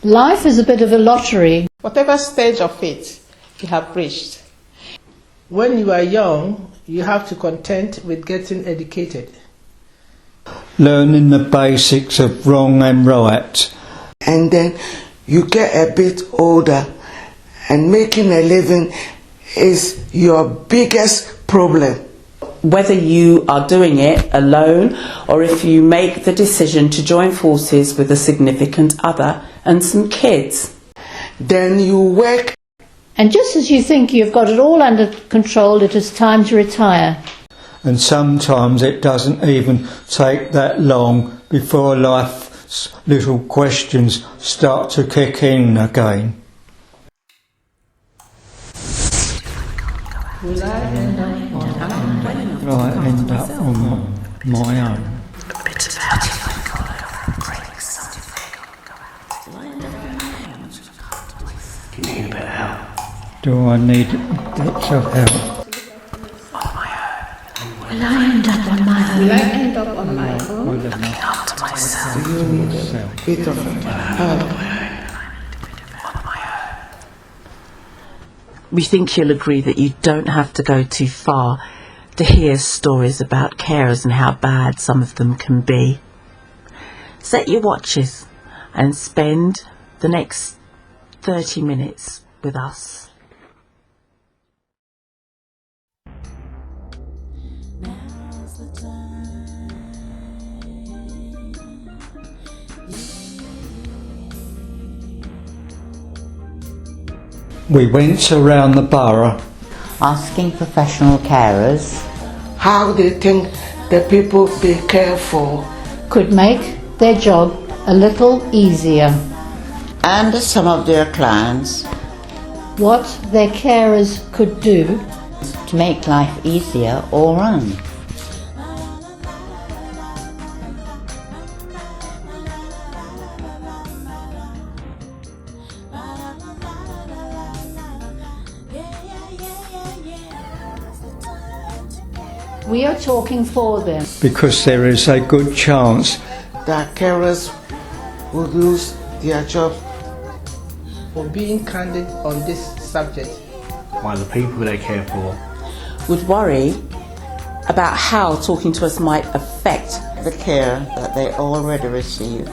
Life is a bit of a lottery. Whatever stage of it you have reached, when you are young, you have to content with getting educated. Learning the basics of wrong and right. And then you get a bit older and making a living is your biggest problem. Whether you are doing it alone or if you make the decision to join forces with a significant other and some kids. Then you work. And just as you think you've got it all under control, it is time to retire. And sometimes it doesn't even take that long before life's little questions start to kick in again. Will I end up on my own? Do you need a bit of help? Do I need lots of help? Will I end up on my own? Will I end up on my own? Looking after myself. Do you need a bit of help? We think you'll agree that you don't have to go too far to hear stories about carers and how bad some of them can be. Set your watches and spend the next 30 minutes with us. We went around the borough asking professional carers How they think the people they care for could make their job a little easier. and some of their clients What their carers could do to make life easier all round. We are talking for them. because there is a good chance that carers will lose their job. For being candid on this subject, While the people they care for Would worry about how talking to us might affect The care that they already receive.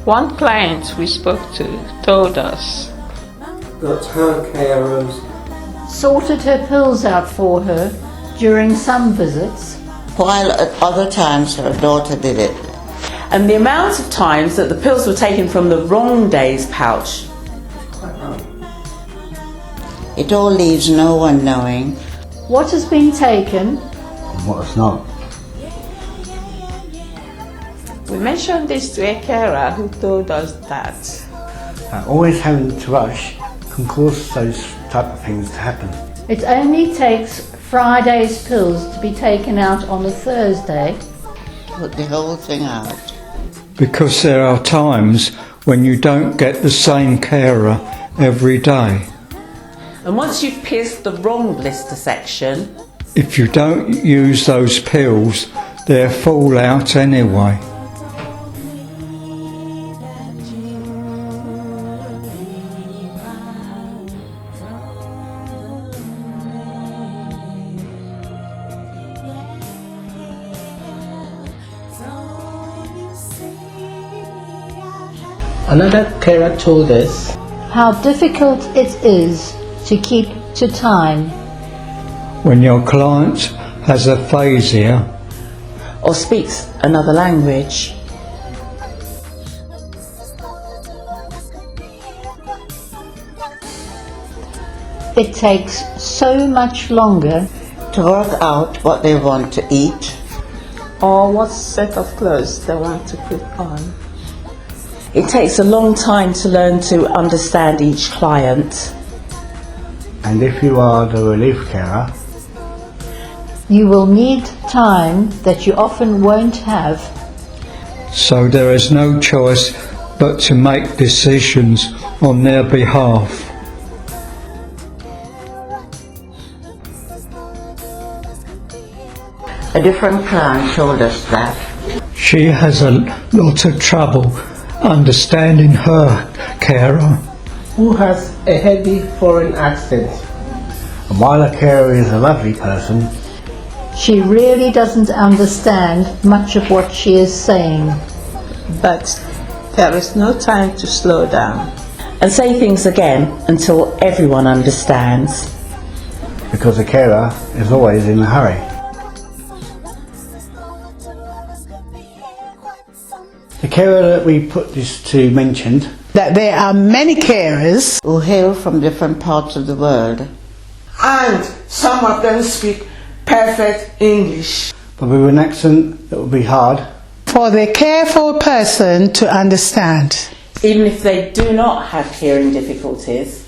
One client we spoke to told us that her carers Sorted her pills out for her during some visits. While at other times her daughter did it. and the amount of times that the pills were taken from the wrong day's pouch. It all leaves no one knowing What has been taken and what's not. we mentioned this to a carer who told us that Always having to rush can cause those type of things to happen. it only takes Friday's pills to be taken out on a Thursday. put the whole thing out. because there are times when you don't get the same carer every day. And once you've pierced the wrong blister section, If you don't use those pills, they'll fall out anyway. another carer told us How difficult it is to keep to time. When your client has aphasia, or speaks another language. It takes so much longer To work out what they want to eat. or what set of clothes they want to put on. It takes a long time to learn to understand each client. And if you are the relief carer, you will need time that you often won't have. so there is no choice but to make decisions on their behalf. A different client told us that. She has a lot of trouble understanding her carer. Who has a heavy foreign accent. And while a carer is a lovely person, She really doesn't understand much of what she is saying. But there is no time to slow down. And say things again until everyone understands. because a carer is always in a hurry. The carer that we put this to mentioned that there are many carers who hail from different parts of the world. And some of them speak perfect English. but with an accent that would be hard. for the careful person to understand. Even if they do not have hearing difficulties.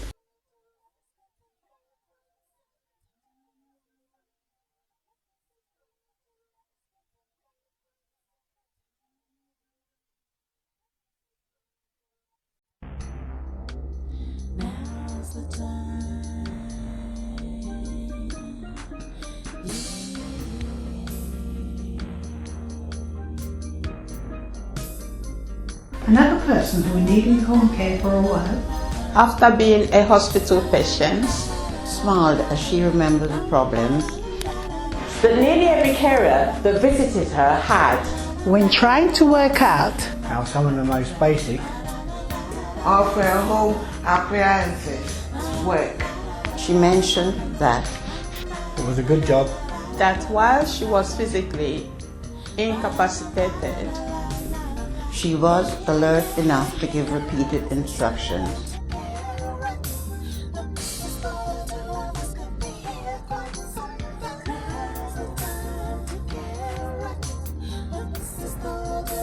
Another person who needed home care for a while. After being a hospital patient, Smiled as she remembered the problems. That nearly every carer that visited her had. When trying to work out How some of the most basic Of her home appliances work. She mentioned that it was a good job. that while she was physically incapacitated, she was alert enough to give repeated instructions.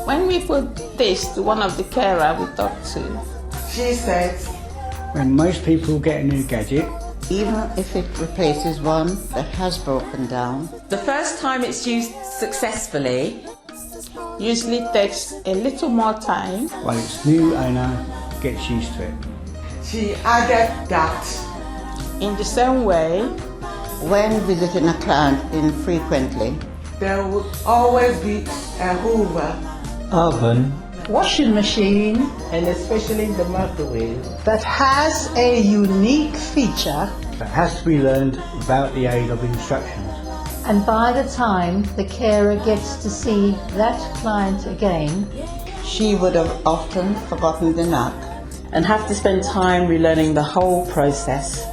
when we put this to one of the carer we talked to, She said, When most people get a new gadget, Even if it replaces one that has broken down, The first time it's used successfully, usually takes a little more time. while its new owner gets used to it. she added that In the same way, when visiting a client infrequently, there would always be a Hoover Oven, washing machine and especially the microwave. that has a unique feature, That has to be learned without the aid of instructions. And by the time the carer gets to see that client again, she would have often forgotten the knock. and have to spend time relearning the whole process.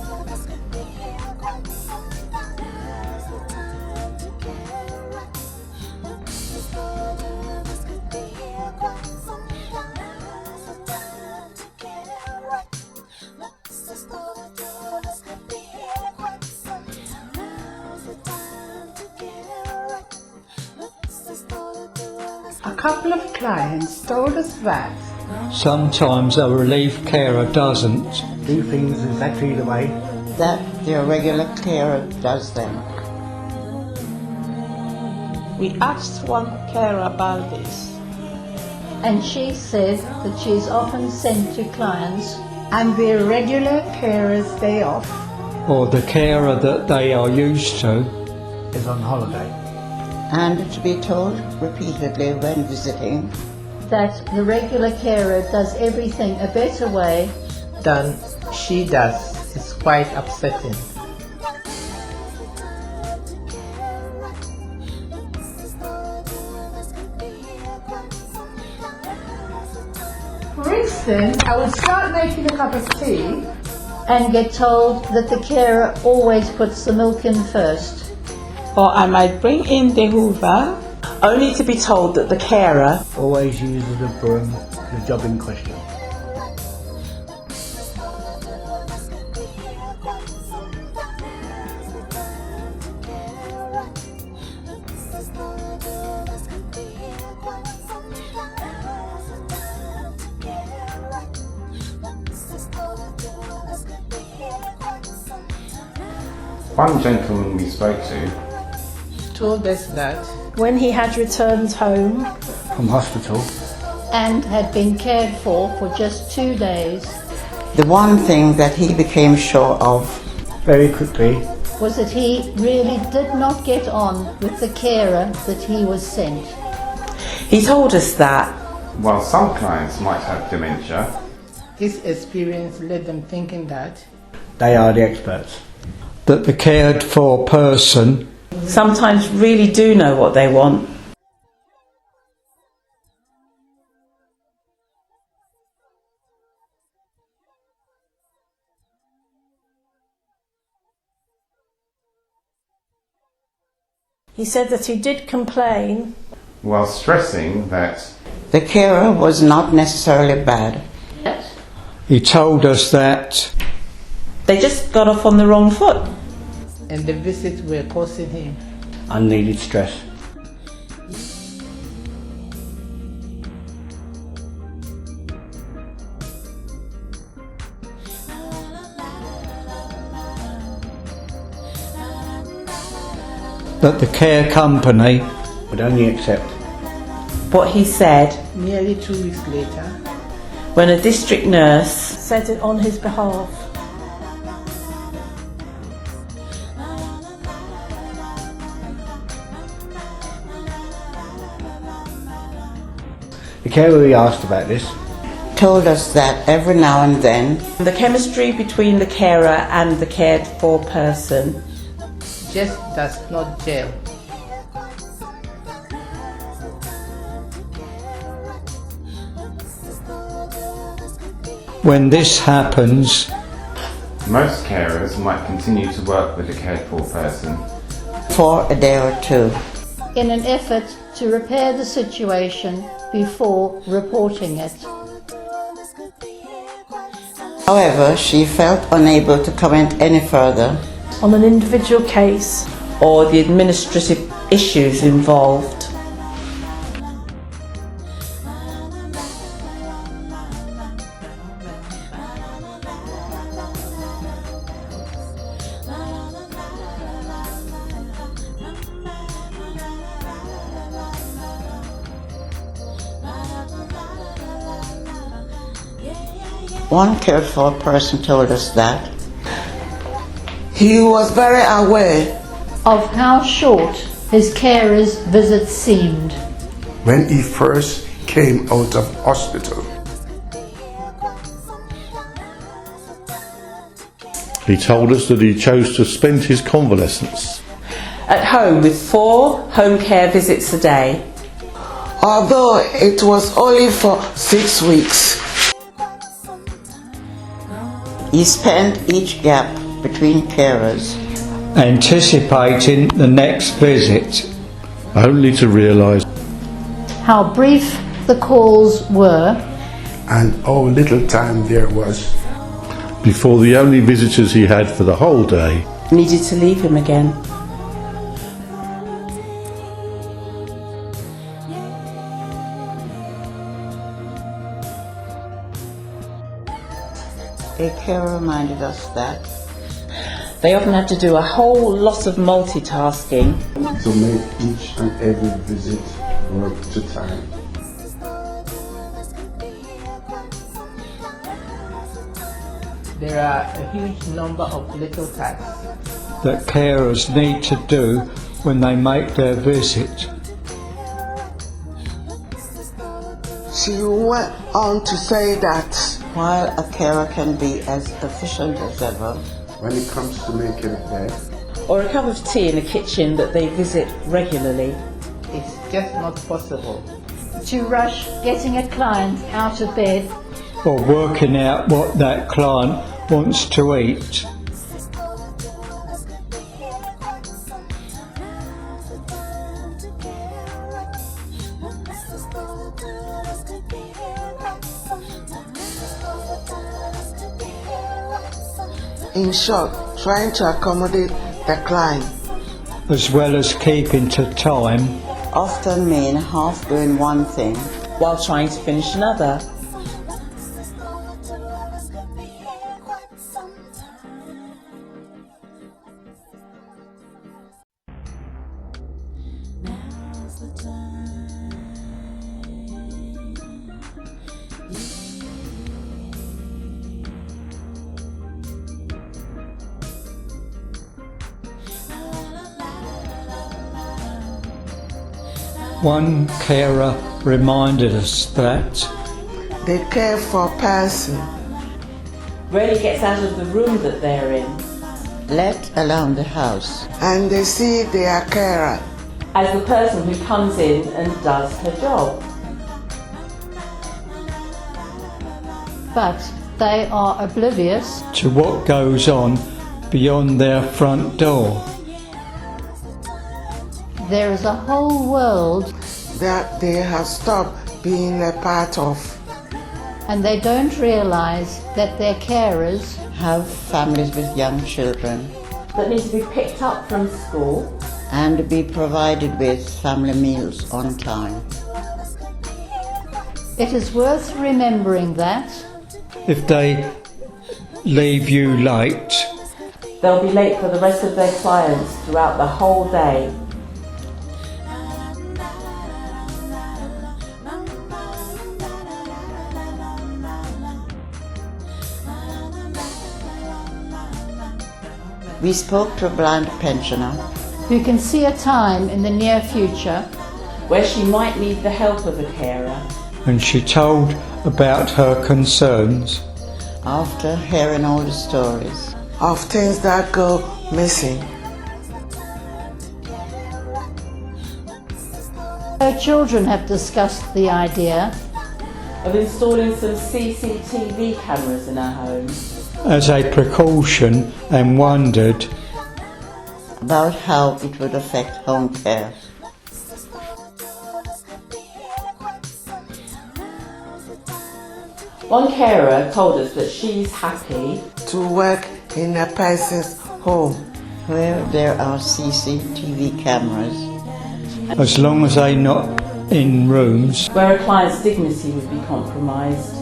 a couple of clients told us that sometimes a relief carer doesn't. Do things exactly the way That their regular carer does them. we asked one carer about this. and she said that she is often sent to clients and their regular carer's day off. Or the carer that they are used to is on holiday. And to be told repeatedly when visiting, that the regular carer does everything a better way Than she does is quite upsetting. For instance, I would start making a cup of tea and get told that the carer always puts the milk in first. Or I might bring in the Hoover, Only to be told that the carer Always uses a broom for the job in question. One gentleman we spoke to Told us that when he had returned home. From hospital, And had been cared for just 2 days. the one thing that he became sure of, very quickly was that he really did not get on with the carer that he was sent. He told us that While some clients might have dementia, This experience led them thinking that They are the experts. that the cared for person sometimes really do know what they want. He said that he did complain. while stressing that The carer was not necessarily bad. he told us that They just got off on the wrong foot. and the visits were causing him Unneeded stress. that the care company Would only accept What he said nearly 2 weeks later. when a district nurse Said it on his behalf. the carer we asked about this. Told us that every now and then the chemistry between the carer and the cared for person Just does not gel. when this happens most carers might continue to work with the cared for person, for a day or two. in an effort to repair the situation before reporting it. However, she felt unable to comment any further. On an individual case. or the administrative issues involved. One cared for person told us that He was very aware Of how short his carer's visits seemed. when he first came out of hospital. He told us that he chose to spend his convalescence At home with 4 home care visits a day. although it was only for 6 weeks. he spent each gap between carers anticipating the next visit only to realise How brief the calls were. And how little time there was. before the only visitors he had for the whole day Needed to leave him again. A carer reminded us that They often had to do a whole lot of multitasking. To make each and every visit work to time. There are a huge number of little tasks that carers need to do when they make their visit. She went on to say that while a carer can be as efficient as ever, When it comes to making a bed, Or a cup of tea in a kitchen that they visit regularly. it's just not possible. To rush getting a client out of bed. Or working out what that client wants to eat. in short, trying to accommodate the client. As well as keeping to time often mean half doing one thing while trying to finish another. One carer reminded us that they care for a person, rarely gets out of the room that they're in, let alone the house, and they see their carer as the person who comes in and does her job. But they are oblivious to what goes on beyond their front door. there is a whole world that they have stopped being a part of. and they don't realise that their carers have families with young children, that need to be picked up from school and be provided with family meals on time. It is worth remembering that If they leave you late, they'll be late for the rest of their clients throughout the whole day. We spoke to a blind pensioner who can see a time in the near future where she might need the help of a carer. and she told about her concerns. after hearing all the stories of things that go missing. her children have discussed the idea of installing some CCTV cameras in our home as a precaution and wondered about how it would affect home care. One carer told us that she's happy to work in a person's home where there are CCTV cameras, as long as they're not in rooms where a client's dignity would be compromised.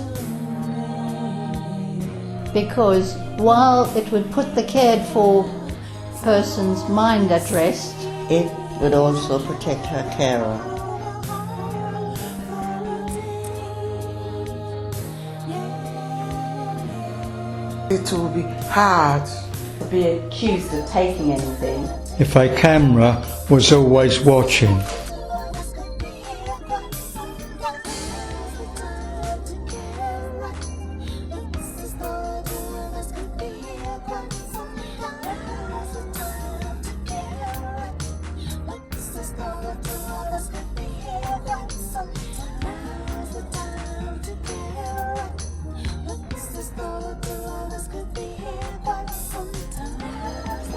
because while it would put the cared for person's mind at rest, it would also protect her carer. It will be hard To be accused of taking anything if a camera was always watching.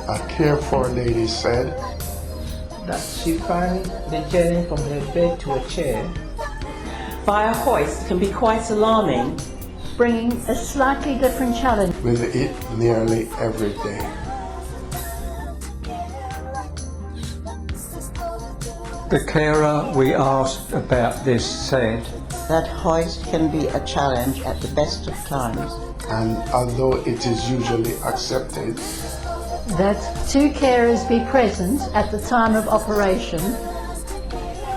A care for lady said that she found the journey from her bed to a chair via hoist can be quite alarming, bringing a slightly different challenge. with it nearly every day. The carer we asked about this said That hoist can be a challenge at the best of times, And although it is usually accepted, That two carers be present at the time of operation,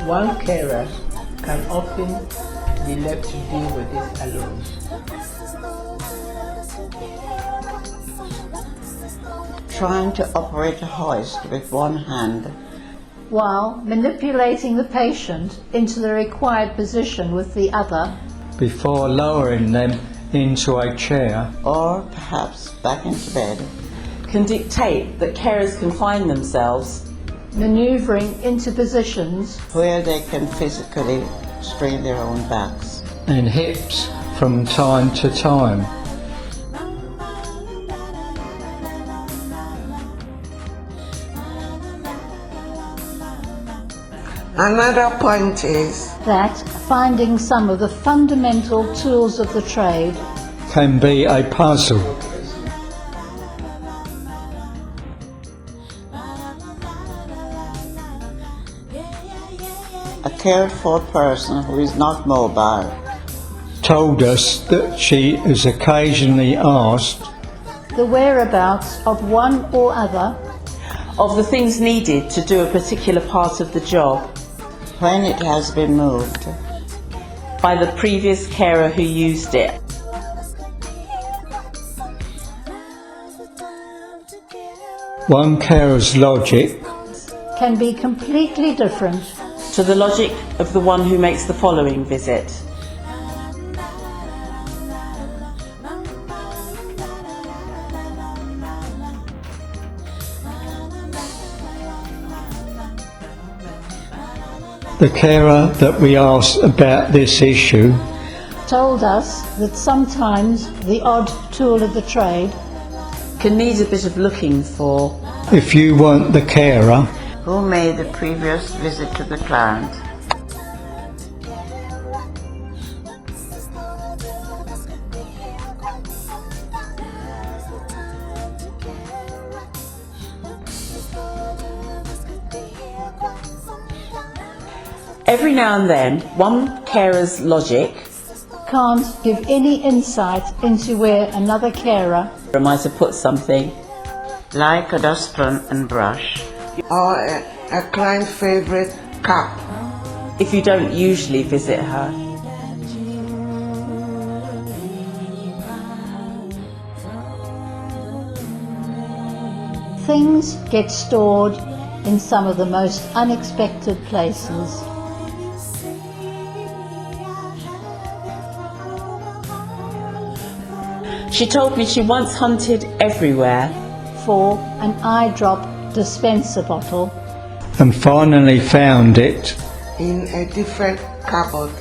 one carer can often be left to deal with it alone. trying to operate a hoist with one hand while manipulating the patient into the required position with the other, before lowering them into a chair or perhaps back into bed, can dictate that carers can find themselves manoeuvring into positions where they can physically strain their own backs. and hips from time to time. Another point is that finding some of the fundamental tools of the trade Can be a puzzle. A cared for person who is not mobile Told us that she is occasionally asked the whereabouts of one or other of the things needed to do a particular part of the job when it has been moved by the previous carer who used it. one carer's logic can be completely different to the logic of the one who makes the following visit. The carer that we asked about this issue told us that sometimes the odd tool of the trade can need a bit of looking for. if you weren't the carer, Who made the previous visit to the client? Every now and then, one carer's logic can't give any insight into where another carer might have put something. Like a dustpan and brush. Or a client favorite cap. If you don't usually visit her. things get stored in some of the most unexpected places. She told me she once hunted everywhere for an eye drop dispenser bottle and finally found it in a different cupboard.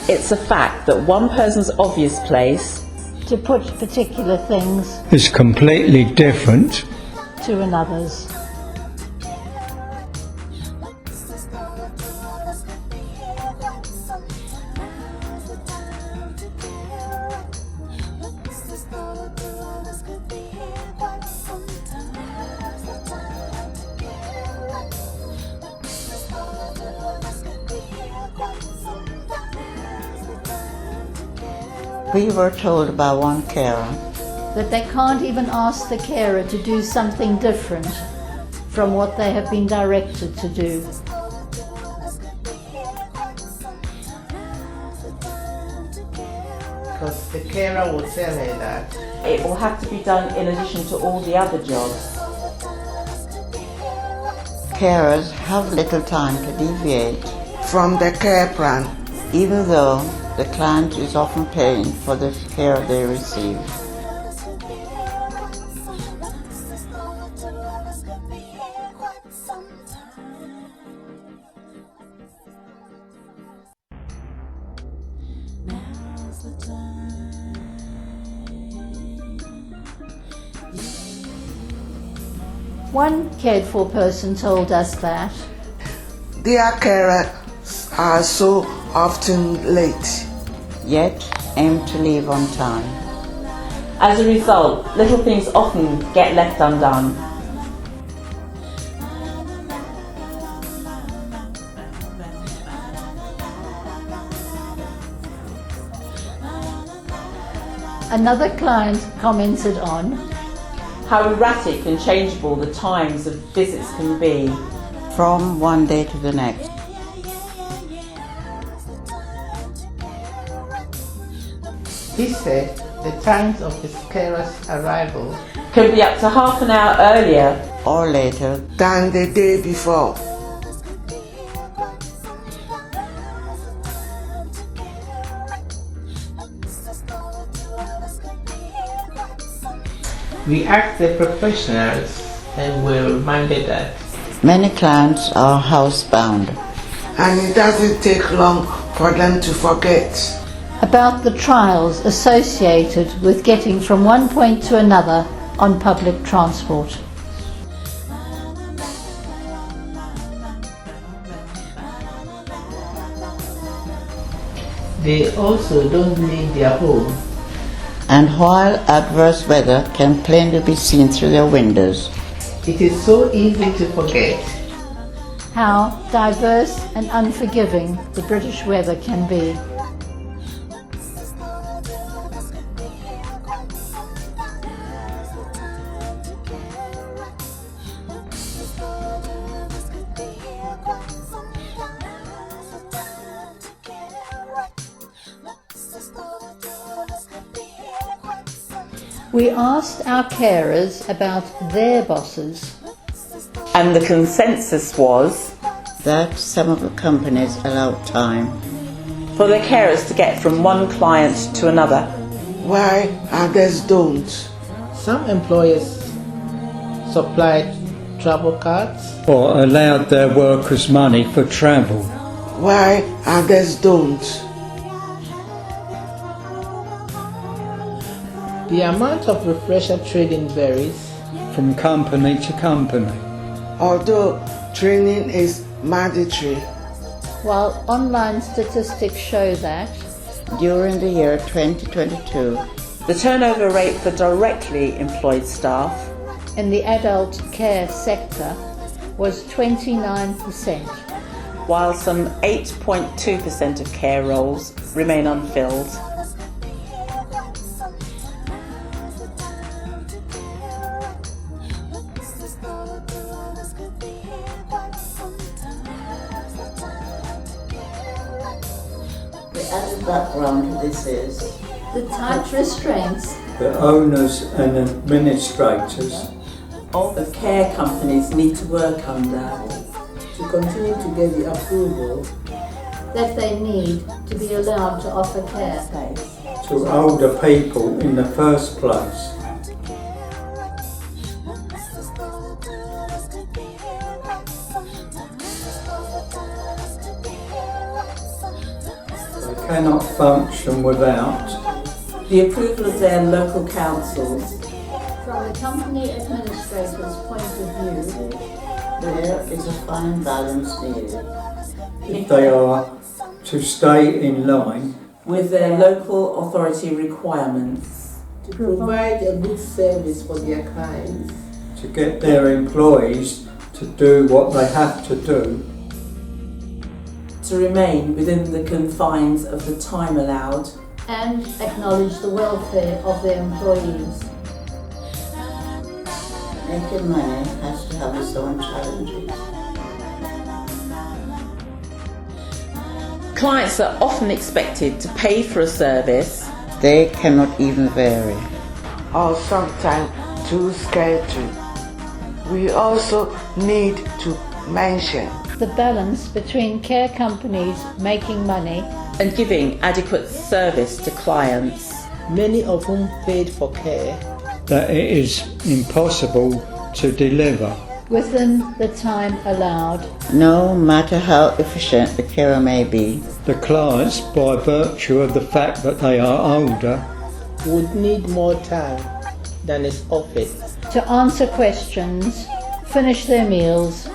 It's a fact that one person's obvious place to put particular things is completely different to another's. We were told by one carer that they can't even ask the carer to do something different from what they have been directed to do. Because the carer will tell her that it will have to be done in addition to all the other jobs. carers have little time to deviate from the care plan, even though the client is often paying for the care they receive. One cared for person told us that their carers are so often late, yet aim to leave on time. As a result, little things often get left undone. another client commented on how erratic and changeable the times of visits can be from one day to the next. he said the times of his carer's arrival can be up to half an hour earlier or later than the day before. we asked the professionals and were reminded that many clients are housebound, and it doesn't take long for them to forget about the trials associated with getting from one point to another on public transport. they also don't leave their home. and while adverse weather can plainly be seen through their windows, It is so easy to forget How diverse and unforgiving the British weather can be. We asked our carers about their bosses. And the consensus was that some of the companies allow time for the carers to get from one client to another. Why others don't? Some employers supplied travel cards. or allowed their workers money for travel. Why others don't? The amount of refresher trading varies from company to company. Although training is mandatory. While online statistics show that during the year 2022, the turnover rate for directly employed staff in the adult care sector was 29%, while some 8.2% of care roles remain unfilled. the added background to this is the tight restraints The owners and administrators all the care companies need to work under to continue to get the approval that they need to be allowed to offer care. to older people in the first place. They cannot function without the approval of their local councils. From the company administrator's point of view, there is a fine balance needed. if they are to stay in line with their local authority requirements. to provide a good service for their clients. to get their employees to do what they have to do, To remain within the confines of the time allowed. and acknowledge the welfare of their employees. Making money has to have its own challenges. Clients are often expected to pay for a service They cannot even vary. Or sometimes too scared to. We also need to mention The balance between care companies making money and giving adequate service to clients. Many of whom paid for care that it is impossible to deliver. within the time allowed. No matter how efficient the carer may be, The clients, by virtue of the fact that they are older, would need more time than is offered. To answer questions, finish their meals,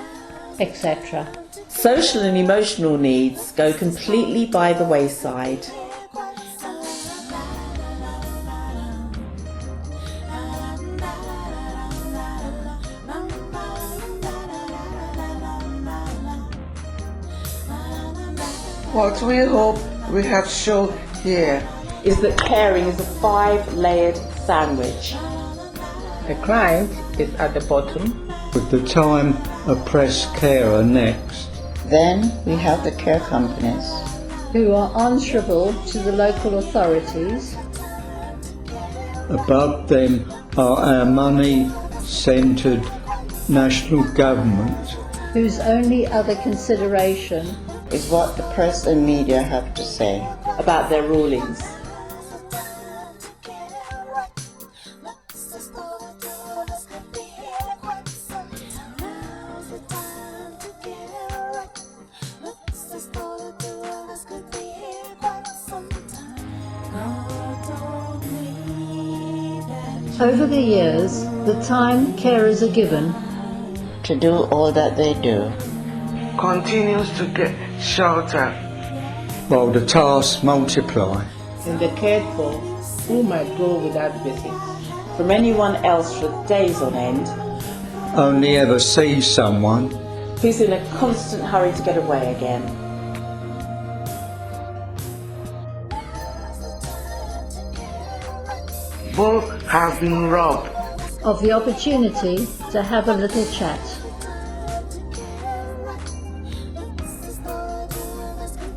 etc. Social and emotional needs go completely by the wayside. what we hope we have shown here. Is that caring is a 5-layered sandwich. The client is at the bottom. with the time oppressed carer next. then we have the care companies. who are answerable to the local authorities. Above them are our money-centred national government. Whose only other consideration Is what the press and media have to say. About their rulings. over the years, the time carers are given to do all that they do. Continues to get shorter. while the tasks multiply. And the cared for who might go without visits. From anyone else for days on end. Only ever see someone Who's in a constant hurry to get away again. Both have been robbed of the opportunity to have a little chat.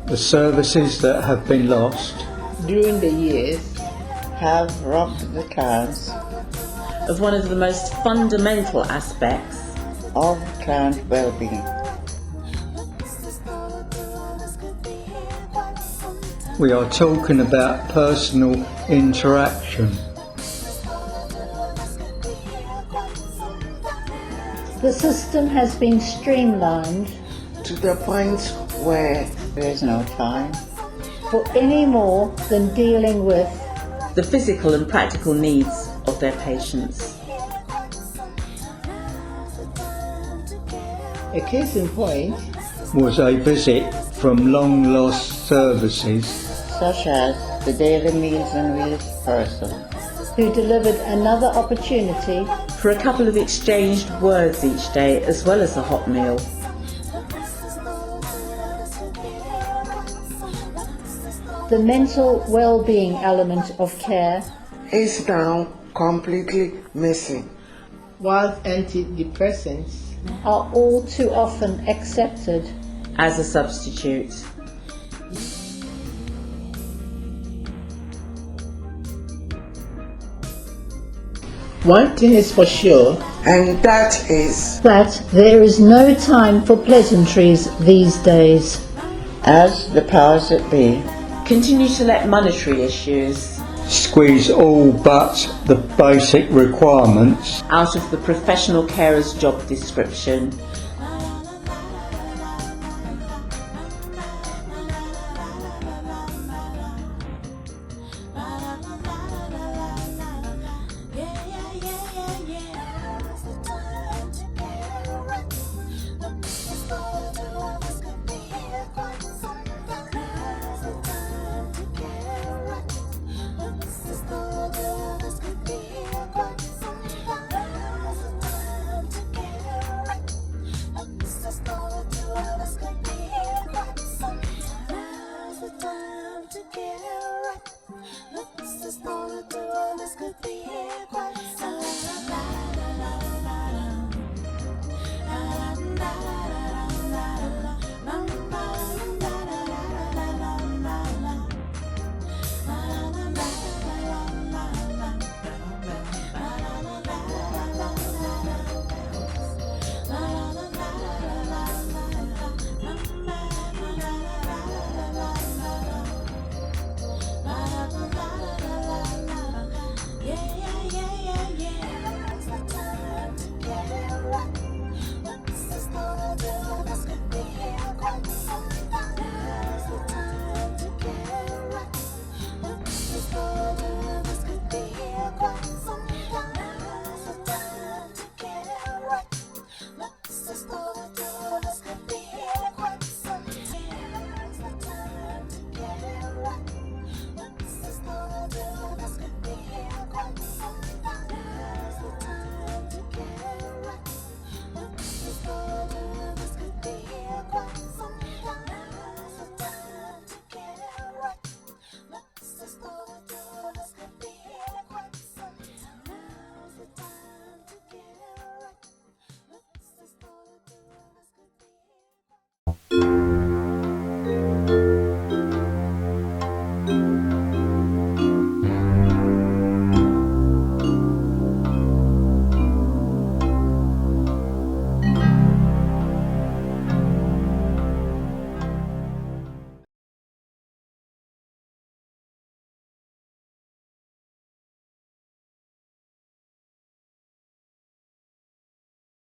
the services that have been lost During the years, have robbed the clients Of one of the most fundamental aspects of client well-being. We are talking about personal interaction. The system has been streamlined to the point where there is no time for any more than dealing with the physical and practical needs of their patients. A case in point was a visit from long lost services, such as the Daily Meals and Wheels person, who delivered another opportunity for a couple of exchanged words each day, as well as a hot meal. the mental well-being element of care is now completely missing. while antidepressants are all too often accepted as a substitute. One thing is for sure, and that is that there is no time for pleasantries these days. As the powers that be Continue to let monetary issues squeeze all but the basic requirements out of the professional carer's job description. Let's just all do all this could be.